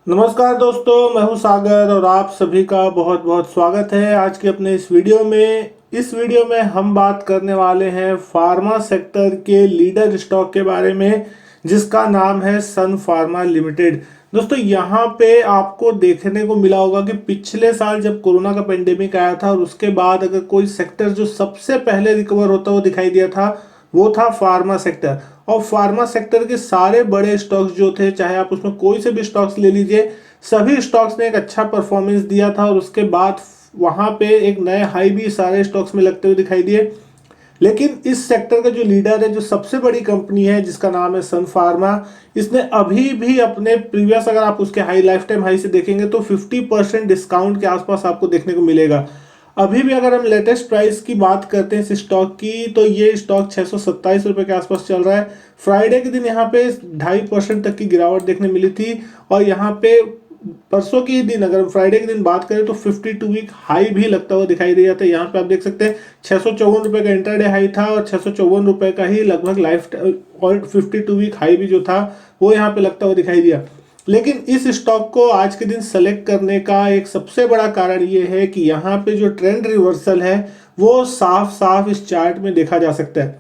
नमस्कार दोस्तों, मैं हूं सागर और आप सभी का बहुत बहुत स्वागत है आज के अपने इस वीडियो में। इस वीडियो में हम बात करने वाले हैं फार्मा सेक्टर के लीडर स्टॉक के बारे में, जिसका नाम है सन फार्मा लिमिटेड। दोस्तों, यहाँ पे आपको देखने को मिला होगा कि पिछले साल जब कोरोना का पेंडेमिक आया था और उसके बाद अगर कोई सेक्टर जो सबसे पहले रिकवर होता हुआ दिखाई दिया था वो था फार्मा सेक्टर। और फार्मा सेक्टर के सारे बड़े स्टॉक्स जो थे, चाहे आप उसमें कोई से भी स्टॉक्स ले लीजिए, सभी स्टॉक्स ने एक अच्छा परफॉर्मेंस दिया था और उसके बाद वहां पे एक नए हाई भी सारे स्टॉक्स में लगते हुए दिखाई दिए। लेकिन इस सेक्टर का जो लीडर है, जो सबसे बड़ी कंपनी है जिसका नाम है सन फार्मा, इसने अभी भी अपने प्रीवियस, अगर आप उसके हाई लाइफ टाइम हाई से देखेंगे तो 50% डिस्काउंट के आसपास आपको देखने को मिलेगा। अभी भी अगर हम लेटेस्ट प्राइस की बात करते हैं इस स्टॉक की, तो ये स्टॉक 627 रुपए के आसपास चल रहा है। फ्राइडे के दिन यहाँ पे 2.5% तक की गिरावट देखने मिली थी और यहाँ पे परसों के दिन, अगर हम फ्राइडे के दिन बात करें तो 52 वीक हाई भी लगता हुआ दिखाई दिया था। यहाँ पे आप देख सकते हैं 654 रुपए का इंटरडे हाई था और 654 रुपए का ही लगभग लाइफ और 52 वीक हाई भी जो था वो यहाँ पे लगता हुआ दिखाई दिया। लेकिन इस स्टॉक को आज के दिन सेलेक्ट करने का एक सबसे बड़ा कारण ये है कि यहाँ पे जो ट्रेंड रिवर्सल है वो साफ साफ इस चार्ट में देखा जा सकता है।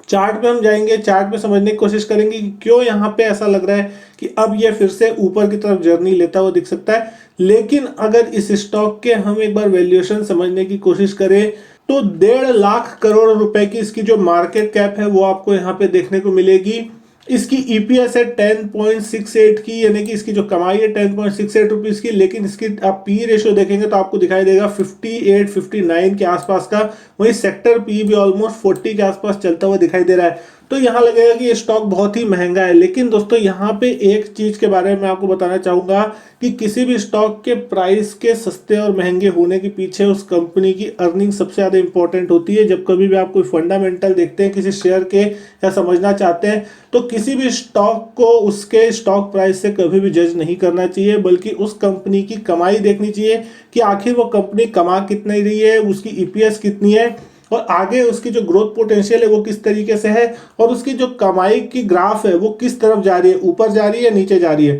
चार्ट पे हम जाएंगे, चार्ट पे समझने की कोशिश करेंगे कि क्यों यहाँ पे ऐसा लग रहा है कि अब ये फिर से ऊपर की तरफ जर्नी लेता हुआ दिख सकता है। लेकिन अगर इस स्टॉक के हम एक बार वैल्यूएशन समझने की कोशिश करें तो 1.5 लाख करोड़ रुपए की इसकी जो मार्केट कैप है वो आपको यहाँ पे देखने को मिलेगी। इसकी ईपीएस है 10.68 की, यानी कि इसकी जो कमाई है 10.68 रुपीज की। लेकिन इसकी आप पी रेशियो देखेंगे तो आपको दिखाई देगा 58-59 के आसपास का। वही सेक्टर पी भी ऑलमोस्ट 40 के आसपास चलता हुआ दिखाई दे रहा है। तो यहाँ लगेगा कि ये स्टॉक बहुत ही महंगा है। लेकिन दोस्तों, यहाँ पे एक चीज के बारे में आपको बताना चाहूंगा कि किसी भी स्टॉक के प्राइस के सस्ते और महंगे होने के पीछे उस कंपनी की अर्निंग सबसे ज्यादा इंपॉर्टेंट होती है। जब कभी भी आप कोई फंडामेंटल देखते हैं किसी शेयर के या समझना चाहते हैं, तो किसी भी स्टॉक को उसके स्टॉक प्राइस से कभी भी जज नहीं करना चाहिए, बल्कि उस कंपनी की कमाई देखनी चाहिए कि आखिर वो कंपनी कमा कितनी रही है, उसकी ईपीएस कितनी है और आगे उसकी जो ग्रोथ पोटेंशियल है वो किस तरीके से है और उसकी जो कमाई की ग्राफ है वो किस तरफ जा रही है, ऊपर जा रही है या नीचे जा रही है।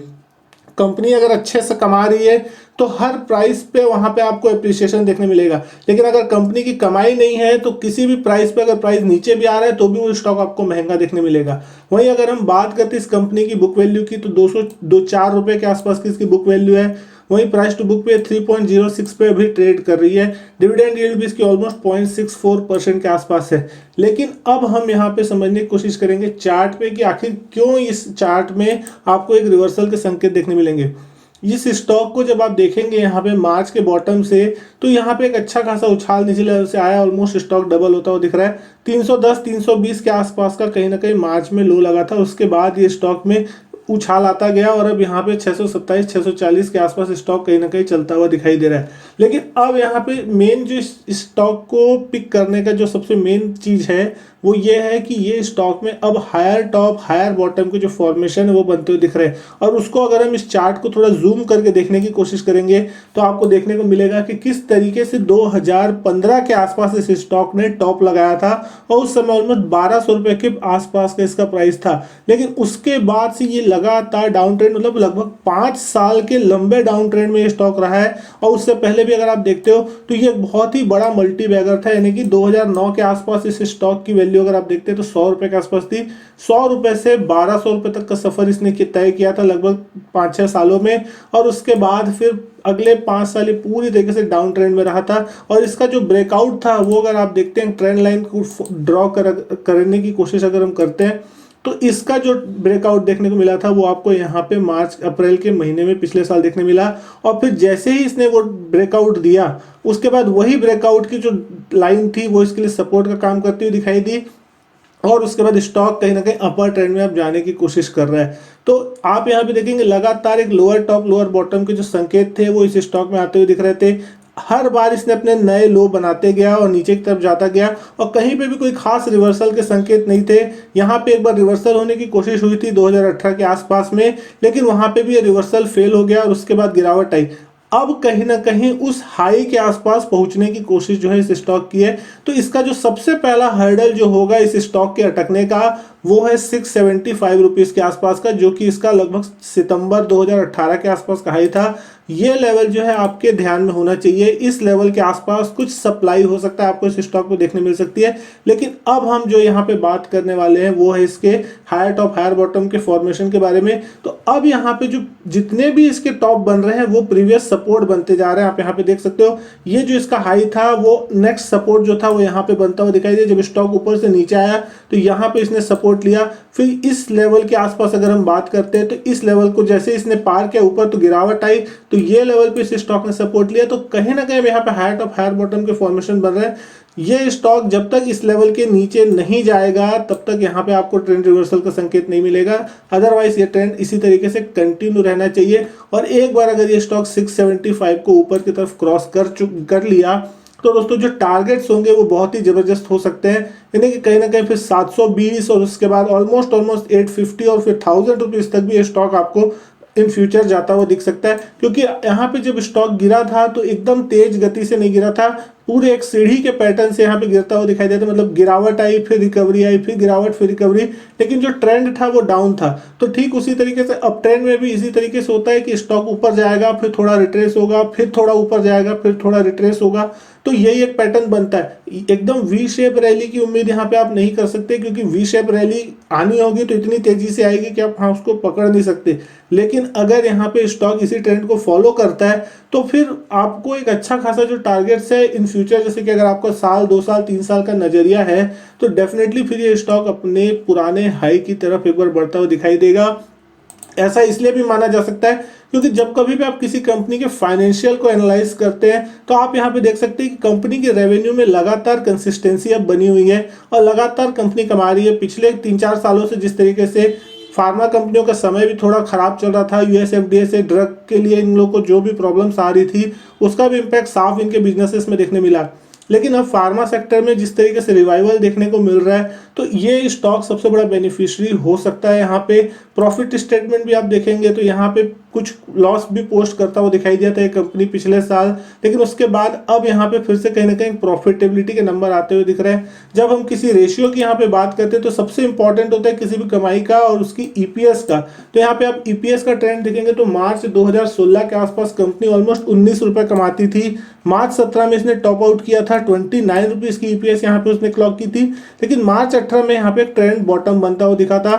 कंपनी अगर अच्छे से कमा रही है तो हर प्राइस पे वहां पे आपको एप्रिसिएशन देखने मिलेगा। लेकिन अगर कंपनी की कमाई नहीं है तो किसी भी प्राइस पे अगर प्राइस नीचे भी आ रहा है तो भी वो स्टॉक आपको महंगा देखने मिलेगा। वहीं अगर हम बात करते हैं इस कंपनी की बुक वैल्यू की, तो 204 रुपए के आसपास की इसकी बुक वैल्यू है। वहीं प्राइस टू बुक पे 3.06 पे अभी ट्रेड कर रही है। डिविडेंड यील्ड भी इसकी ऑलमोस्ट 0.64% के आसपास है। लेकिन अब हम यहाँ पे समझने की कोशिश करेंगे चार्ट पे कि आखिर क्यों इस चार्ट में आपको एक रिवर्सल के संकेत देखने मिलेंगे। इस स्टॉक को जब आप देखेंगे यहाँ पे मार्च के बॉटम से, तो यहाँ पे एक अच्छा खासा उछाल निचले लेवल से आया। ऑलमोस्ट स्टॉक डबल होता हुआ दिख रहा है। 310-320 के आसपास का कहीं ना कहीं मार्च में लो लगा था। उसके बाद ये स्टॉक में उछाल आता गया और अब यहाँ पे 627-640 के आसपास स्टॉक कहीं ना कहीं चलता हुआ दिखाई दे रहा है। लेकिन अब यहाँ पे मेन जो स्टॉक को पिक करने का जो सबसे मेन चीज है वो ये है कि ये स्टॉक में अब हायर टॉप हायर बॉटम के जो फॉर्मेशन है वो बनते हुए दिख रहे हैं। और उसको अगर हम इस चार्ट को थोड़ा जूम करके देखने की कोशिश करेंगे तो आपको देखने को मिलेगा कि किस तरीके से 2015 के आसपास इस स्टॉक ने टॉप लगाया था और उस समय ऑलमोस्ट 1200 रुपए के आसपास का इसका प्राइस था। लेकिन उसके बाद से ये लगातार डाउन ट्रेंड, मतलब लगभग 5 साल के लंबे डाउन ट्रेंड में ये स्टॉक रहा है। और उससे पहले भी अगर आप देखते हो तो ये बहुत ही बड़ा मल्टी बैगर था, यानी कि 2009 के आसपास इस स्टॉक की वैल्यू अगर आप देखते हैं तो 100 रुपए के आसपास थी। 100 रुपए से 1200 रुपए तक का सफर इसने तय किया था लगभग 5-6 सालों में। और उसके बाद फिर अगले 5 साल ये पूरी तरीके से डाउन ट्रेंड में रहा था। और इसका जो ब्रेकआउट था वो अगर आप देखते हैं, ट्रेंड लाइन को ड्रॉ करने की कोशिश अगर हम करते हैं तो इसका जो ब्रेकआउट देखने को मिला था वो आपको यहाँ पे मार्च अप्रैल के महीने में पिछले साल देखने मिला। और फिर जैसे ही इसने वो ब्रेकआउट दिया उसके बाद वही ब्रेकआउट की जो लाइन थी वो इसके लिए सपोर्ट का काम करती हुई दिखाई दी। और उसके बाद स्टॉक कहीं ना कहीं अपर ट्रेंड में अब जाने की कोशिश कर रहा है। तो आप यहाँ पे देखेंगे लगातार एक लोअर टॉप लोअर बॉटम के जो संकेत थे वो इस स्टॉक में आते हुए दिख रहे थे। हर बार इसने अपने नए लो बनाते गया और नीचे की तरफ जाता गया और कहीं पे भी कोई खास रिवर्सल के संकेत नहीं थे। यहाँ पे एक बार रिवर्सल होने की कोशिश हुई थी 2018 के आसपास में, लेकिन वहां पे भी ये रिवर्सल फेल हो गया और उसके बाद गिरावट आई। अब कहीं ना कहीं उस हाई के आसपास पहुंचने की कोशिश जो है इस स्टॉक की है। तो इसका जो सबसे पहला हर्डल जो होगा इस स्टॉक के अटकने का वो है 675 रुपीज़ के आसपास का, जो कि इसका लगभग सितंबर 2018 के आसपास का हाई था। ये लेवल जो है आपके ध्यान में होना चाहिए। इस लेवल के आसपास कुछ सप्लाई हो सकता है आपको इस स्टॉक को देखने मिल सकती है। लेकिन अब हम जो यहाँ पे बात करने वाले हैं वो है इसके हायर टॉप हायर बॉटम के फॉर्मेशन के बारे में। तो अब यहाँ पे जो जितने भी इसके टॉप बन रहे हैं वो प्रीवियस सपोर्ट बनते जा रहे हैं। आप यहाँ पे देख सकते हो, ये जो इसका हाई था वो नेक्स्ट सपोर्ट जो था वो यहाँ पे बनता हुआ दिखाई दिया। जब स्टॉक ऊपर से नीचे आया तो यहाँ पे इसने सपोर्ट लिया। फिर इस लेवल के आसपास अगर हम बात करते हैं तो इस लेवल को जैसे इसने पार किया ऊपर तो गिरावट आई, तो ये लेवल पे इस स्टॉक ने सपोर्ट लिया। तो कहीं ना कहीं यहाँ पे हायर टॉप हायर बॉटम के फॉर्मेशन बन रहे हैं। ये स्टॉक जब तक इस लेवल के नीचे नहीं जाएगा तब तक यहाँ पे आपको ट्रेंड रिवर्सल का संकेत नहीं मिलेगा। अदरवाइज ये ट्रेंड इसी तरीके से कंटिन्यू रहना चाहिए। और एक बार अगर ये स्टॉक 675 को ऊपर की तरफ क्रॉस कर लिया तो दोस्तों जो टारगेट्स होंगे वो बहुत ही जबरदस्त हो सकते हैं। यानी कि कहीं ना कहीं फिर 720 और उसके बाद ऑलमोस्ट 850 और फिर 1000 रुपीज तक भी ये स्टॉक आपको इन फ्यूचर जाता हुआ दिख सकता है। क्योंकि यहाँ पे जब स्टॉक गिरा था तो एकदम तेज गति से नहीं गिरा था, पूरे एक सीढ़ी के पैटर्न से यहाँ पे गिरता हुआ दिखाई देता। मतलब गिरावट आई, फिर रिकवरी आई, फिर गिरावट, फिर रिकवरी, लेकिन जो ट्रेंड था वो डाउन था। तो ठीक उसी तरीके से अप ट्रेंड में भी इसी तरीके से होता है कि स्टॉक ऊपर जाएगा, फिर थोड़ा रिट्रेस होगा, फिर थोड़ा ऊपर जाएगा, फिर थोड़ा रिट्रेस होगा। तो यही एक पैटर्न बनता है। एकदम वी शेप रैली की उम्मीद यहाँ पे आप नहीं कर सकते, क्योंकि वी शेप रैली आनी होगी तो इतनी तेजी से आएगी कि आप उसको पकड़ नहीं सकते। लेकिन अगर यहाँ पे स्टॉक इसी ट्रेंड को फॉलो करता है तो फिर आपको एक अच्छा खासा जो टारगेट्स है इन फ्यूचर, जैसे कि अगर आपका साल 2 साल 3 साल का नजरिया है तो डेफिनेटली फिर ये स्टॉक अपने पुराने हाई की तरफ एक बार बढ़ता हुआ दिखाई देगा। ऐसा इसलिए भी माना जा सकता है क्योंकि जब कभी भी आप किसी कंपनी के फाइनेंशियल को एनालाइज करते हैं तो आप यहाँ पे देख सकते हैं कि कंपनी के रेवेन्यू में लगातार कंसिस्टेंसी अब बनी हुई है और लगातार कंपनी कमा रही है। पिछले 3-4 सालों से जिस तरीके से फार्मा कंपनियों का समय भी थोड़ा खराब चल रहा था, यूएस एफडीए से ड्रग के लिए इन लोगों को जो भी प्रॉब्लम्स आ रही थी उसका भी इम्पैक्ट साफ इनके बिजनेसेस में देखने मिला। लेकिन अब फार्मा सेक्टर में जिस तरीके से रिवाइवल देखने को मिल रहा है तो ये स्टॉक सबसे बड़ा बेनिफिशियरी हो सकता है। यहाँ पे प्रॉफिट स्टेटमेंट भी आप देखेंगे तो यहाँ पे कुछ लॉस भी पोस्ट करता हुआ दिखाई दिया था ये कंपनी पिछले साल, लेकिन उसके बाद अब यहाँ पे फिर से कहीं ना कहीं प्रॉफिटेबिलिटी के नंबर आते हुए दिख रहे हैं। जब हम किसी रेशियो की यहाँ पे बात करते हैं तो सबसे इंपॉर्टेंट होता है किसी भी कमाई का और उसकी ईपीएस का। तो यहाँ पे आप ईपीएस का ट्रेंड देखेंगे तो मार्च 2016 के आसपास कंपनी ऑलमोस्ट 19 रुपए कमाती थी। मार्च 17 में इसने टॉप आउट किया था, 29 रुपीज की ईपीएस यहाँ पे उसने क्लॉक की थी। लेकिन मार्च 18 में यहाँ पे एक ट्रेंड बॉटम बनता हुआ दिखा था,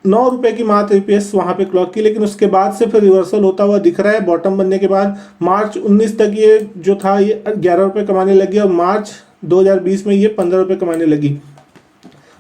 9 रुपए की मात्र ईपीएस वहां पे क्लॉक की। लेकिन उसके बाद से फिर रिवर्सल होता हुआ दिख रहा है। बॉटम बनने के बाद मार्च 19 तक ये जो था ये 11 रुपए कमाने लगी और मार्च 2020 में ये 15 रुपए कमाने लगी।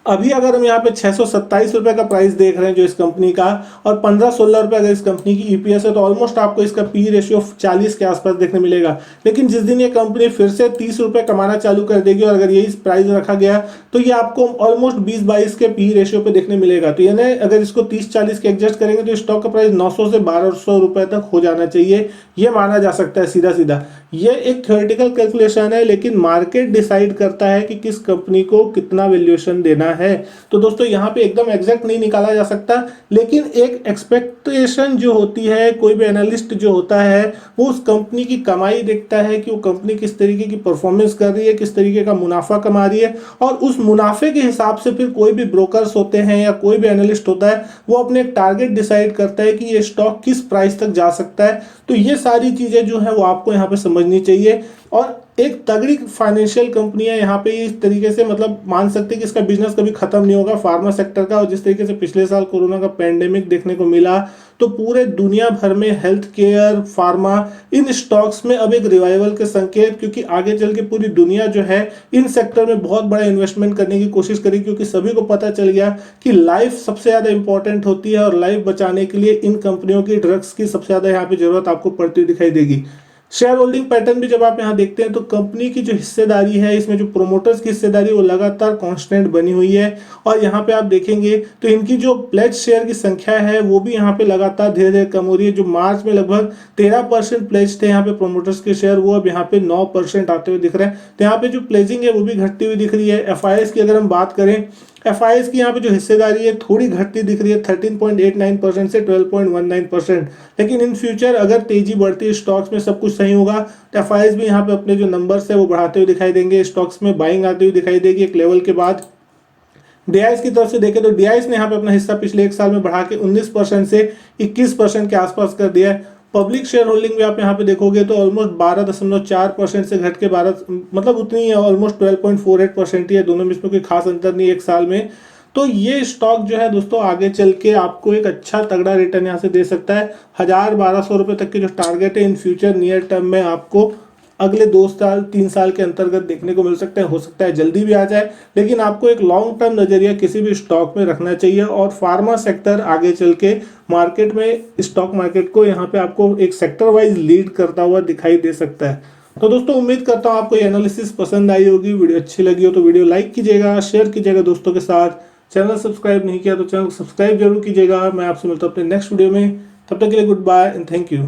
अभी अगर हम यहाँ पे 627 रुपए का प्राइस देख रहे हैं जो इस कंपनी का, और 15-16 रुपए अगर इस कंपनी की ईपीएस है तो ऑलमोस्ट आपको इसका पी रेशियो 40 के आसपास देखने मिलेगा। लेकिन जिस दिन ये कंपनी फिर से 30 रुपए कमाना चालू कर देगी और अगर यही प्राइस रखा गया तो ये आपको ऑलमोस्ट 20-22 के पी रेशियो पे देखने मिलेगा। तो यानी अगर इसको 30-40 के एडजस्ट करेंगे तो स्टॉक का प्राइस 900 से 1200 रुपए तक हो जाना चाहिए, ये माना जा सकता है सीधा सीधा। ये एक थ्योरेटिकल कैलकुलेशन है, लेकिन मार्केट डिसाइड करता है कि किस कंपनी को कितना वैल्यूएशन देना है। तो दोस्तों यहाँ पे एकदम एग्जैक्ट नहीं निकाला जा सकता, लेकिन एक एक्सपेक्टेशन जो होती है, कोई भी एनालिस्ट जो होता है वो उस कंपनी की कमाई देखता है कि वो कंपनी किस तरीके की परफॉर्मेंस कर रही है, किस तरीके का मुनाफा कमा रही है, और उस मुनाफे के हिसाब से फिर कोई भी ब्रोकर्स होते हैं या कोई भी एनालिस्ट होता है वो अपने एक टारगेट डिसाइड करता है कि ये स्टॉक किस प्राइस तक जा सकता है। तो ये सारी चीजें जो है वो आपको यहाँ पे समझनी चाहिए। और एक तगड़ी फाइनेंशियल कंपनी है यहाँ पे, इस तरीके से मतलब मान सकते हैं कि इसका बिजनेस कभी खत्म नहीं होगा फार्मा सेक्टर का। और जिस तरीके से पिछले साल कोरोना का पेंडेमिक देखने को मिला तो पूरे दुनिया भर में हेल्थ केयर, फार्मा, इन स्टॉक्स में अब एक रिवाइवल के संकेत, क्योंकि आगे चल के पूरी दुनिया जो है इन सेक्टर में बहुत बड़ा इन्वेस्टमेंट करने की कोशिश करेगी, क्योंकि सभी को पता चल गया कि लाइफ सबसे ज्यादा इंपॉर्टेंट होती है और लाइफ बचाने के लिए इन कंपनियों की ड्रग्स की सबसे ज्यादा यहाँ पे जरूरत आपको पड़ती दिखाई देगी। शेयर होल्डिंग पैटर्न भी जब आप यहाँ देखते हैं तो कंपनी की जो हिस्सेदारी है, इसमें जो प्रोमोटर्स की हिस्सेदारी वो लगातार कांस्टेंट बनी हुई है। और यहाँ पे आप देखेंगे तो इनकी जो प्लेज शेयर की संख्या है वो भी यहाँ पे लगातार धीरे धीरे कम हो रही है। जो मार्च में लगभग 13% प्लेज थे यहाँ पे प्रोमोटर्स के शेयर, वो अब यहाँ पे 9% आते हुए दिख रहे हैं। तो यहाँ पे जो प्लेजिंग है वो भी घटती हुई दिख रही है। एफआईएस की अगर हम बात करें, एफआईएस की यहाँ पे जो हिस्सेदारी है थोड़ी घटती दिख रही है, 13.89% से 12.19%। लेकिन इन फ्यूचर अगर तेजी बढ़ती है स्टॉक्स में, सब कुछ सही होगा, तो एफआईएस भी यहाँ पे अपने जो नंबर्स है वो बढ़ाते हुए दिखाई देंगे, स्टॉक्स में बाइंग आती हुई दिखाई देगी एक लेवल के बाद। DIS की तरफ से देखें तो DIS ने यहाँ पे अपना हिस्सा पिछले एक साल में बढ़ा के 19% से 21% के आसपास कर दिया है। पब्लिक शेयर होल्डिंग भी आप यहाँ पे देखोगे तो ऑलमोस्ट 12.4% से घट के 12 मतलब उतनी है, ऑलमोस्ट 12.48% ही है। दोनों में इसमें कोई खास अंतर नहीं है एक साल में। तो ये स्टॉक जो है दोस्तों आगे चल के आपको एक अच्छा तगड़ा रिटर्न यहाँ से दे सकता है। 1000-1200 रुपये तक के जो टारगेट है इन फ्यूचर नियर टर्म में आपको अगले 2 साल 3 साल के अंतर्गत देखने को मिल सकते हैं। हो सकता है जल्दी भी आ जाए, लेकिन आपको एक लॉन्ग टर्म नजरिया किसी भी स्टॉक में रखना चाहिए। और फार्मा सेक्टर आगे चल के मार्केट में, स्टॉक मार्केट को यहाँ पे आपको एक सेक्टर वाइज लीड करता हुआ दिखाई दे सकता है। तो दोस्तों उम्मीद करता हूँ आपको ये एनालिसिस पसंद आई होगी। वीडियो अच्छी लगी हो तो वीडियो लाइक कीजिएगा, शेयर कीजिएगा दोस्तों के साथ। चैनल सब्सक्राइब नहीं किया तो चैनल सब्सक्राइब जरूर कीजिएगा। मैं आपसे मिलता हूँ अपने नेक्स्ट वीडियो में। तब तक के लिए goodbye and thank you.